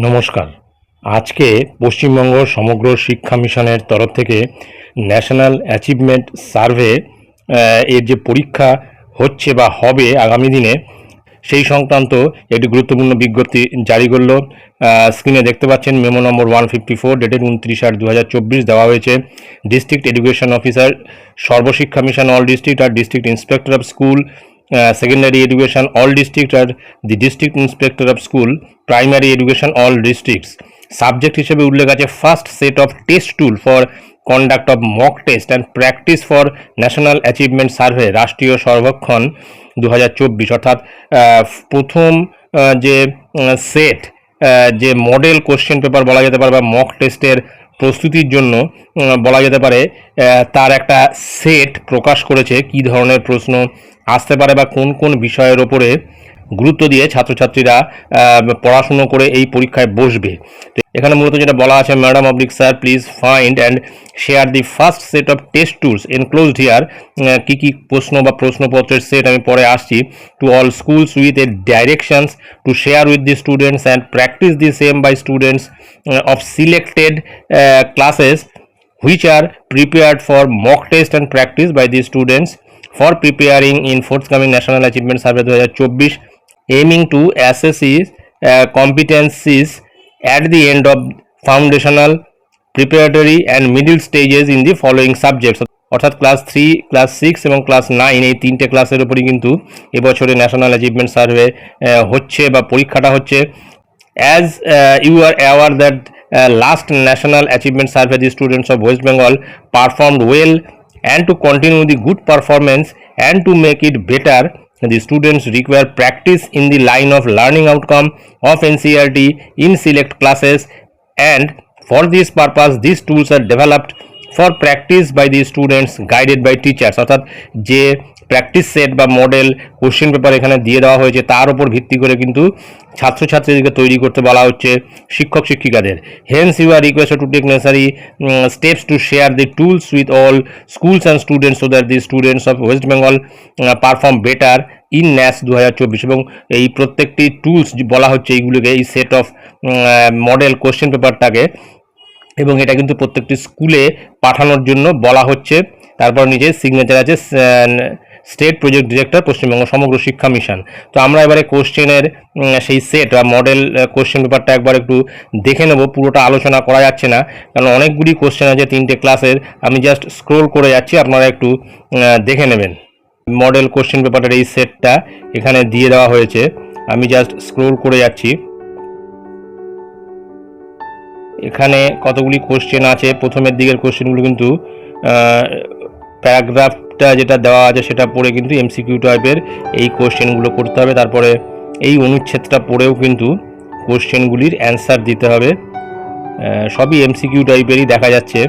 নমস্কার। আজকে পশ্চিমবঙ্গ সমগ্র শিক্ষা মিশনের তরফ থেকে ন্যাশনাল অ্যাচিভমেন্ট সার্ভে এর যে পরীক্ষা হচ্ছে বা হবে আগামী দিনে, সেই সংক্রান্ত একটি গুরুত্বপূর্ণ বিজ্ঞপ্তি জারি করল। স্ক্রিনে দেখতে পাচ্ছেন মেমো নম্বর 154 ডেটেড 29/8/2024 দেওয়া হয়েছে। District education officer, Sarva Shiksha mission all district আর district inspector of school secondary education all district আর the district inspector of school primary education all districts. Subject হিসেবে উল্লেখ আছে first set of test tool for conduct of mock test and practice for national achievement survey রাষ্ট্রীয় সর্বেক্ষণ 2024, অর্থাৎ প্রথম যে set, যে মডেল কোশ্চেন পেপার বলা যেতে পারে বা মক টেস্টের প্রস্তুতির জন্য বলা যেতে পারে, তার একটা সেট প্রকাশ করেছে। কী ধরনের প্রশ্ন আসতে পারে বা কোন কোন বিষয়ের ওপরে গুরুত্ব দিয়ে ছাত্রছাত্রীরা পড়াশুনো করে এই পরীক্ষায় বসবে। তো এখানে মূলত যেটা বলা আছে, madam oblique sir please find and share the first set of test tools enclosed here. কী কী প্রশ্ন বা প্রশ্নপত্রের সেট আমি পরে আসছি। To all schools with a directions to share with the students and practice the same by students of selected classes which are prepared for mock test and practice by the students for preparing in forthcoming National Achievement Survey 2024, aiming to assess competencies at the end of foundational, preparatory and middle stages in the following subjects. অর্থাৎ class 3, class 6 এবং class 9 এই তিনটে ক্লাসের উপরই কিন্তু এবছরে national achievement survey হচ্ছে বা পরীক্ষাটা হচ্ছে। As you are aware that last National Achievement Survey, the students of West Bengal performed well, and to continue the good performance and to make it better, the students require practice in the line of learning outcome of NCERT in select classes, and for this purpose these tools are developed for practice by the students guided by teachers। অর্থাৎ যে practice set বা model question paper এখানে দিয়ে দেওয়া হয়েছে তার উপর ভিত্তি করে কিন্তু ছাত্রছাত্রীদেরকে তৈরি করতে বলা হচ্ছে শিক্ষক শিক্ষিকাদের। Hence you are requested to take necessary steps to share the tools with all schools and students so that the students of West Bengal perform better in NAS 2024। এবং এই প্রত্যেকটি টুলস বলা হচ্ছে এইগুলোকে, এই সেট অফ মডেল কোশ্চেন পেপারটাকে, এবং এটা কিন্তু প্রত্যেকটি স্কুলে পাঠানোর জন্য বলা হচ্ছে। তারপর নিজের সিগনেচার আছে স্টেট প্রজেক্ট ডিরেক্টর পশ্চিমবঙ্গ সমগ্র শিক্ষা মিশন। তো আমরা এবারে কোশ্চেনের সেই সেট বা মডেল কোশ্চেন পেপারটা একবার একটু দেখে নেব। পুরোটা আলোচনা করা যাচ্ছে না কারণ অনেকগুলি কোশ্চেন আছে তিনটে ক্লাসের। আমি জাস্ট স্ক্রোল করে যাচ্ছি, আপনারা একটু দেখে নেবেন। মডেল কোশ্চেন পেপারের এই সেটটা এখানে দিয়ে দেওয়া হয়েছে, আমি জাস্ট স্ক্রোল করে যাচ্ছি। এখানে কতগুলি কোশ্চেন আছে। প্রথমের দিকের কোশ্চেনগুলো কিন্তু প্যারাগ্রাফটা যেটা দেওয়া আছে সেটা পড়ে কিন্তু এমসিকিউ টাইপের এই কোশ্চেনগুলো করতে হবে। তারপরে এই অনুচ্ছেদটা পড়েও কিন্তু কোশ্চেনগুলির অ্যান্সার দিতে হবে। সবই এমসিকিউ টাইপেরই দেখা যাচ্ছে।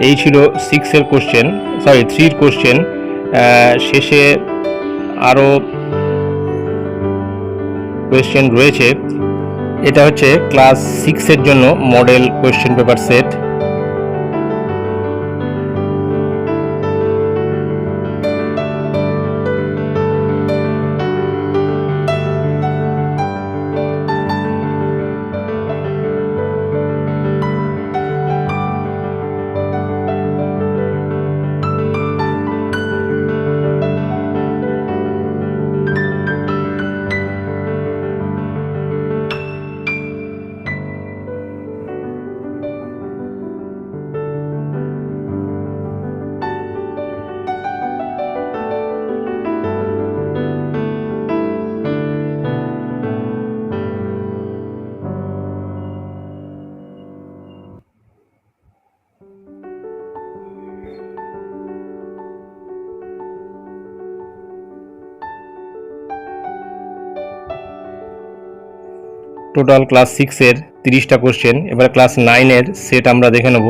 এই ছিল 6-এর কোশ্চেন, 3-র কোশ্চেন। শেষে আরও কোয়েশ্চেন রয়েছে। এটা হচ্ছে ক্লাস 6-এর জন্য model question paper set. Total class 6-এর 30টা কোশ্চেন। এবার ক্লাস 9-এর সেট আমরা দেখে নেব।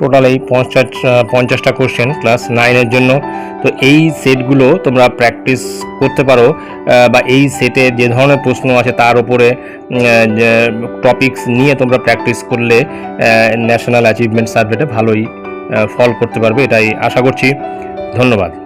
টোটাল এই 50টা কোশ্চেন ক্লাস 9-এর জন্য। তো এই সেটগুলো তোমরা প্র্যাকটিস করতে পারো, বা এই সেটে যে ধরনের প্রশ্ন আছে তার উপরে টপিকস নিয়ে তোমরা প্র্যাকটিস করলে ন্যাশনাল অ্যাচিভমেন্ট সার্ভেতে ভালোই ফল করতে পারবে, এটাই আশা করছি। ধন্যবাদ।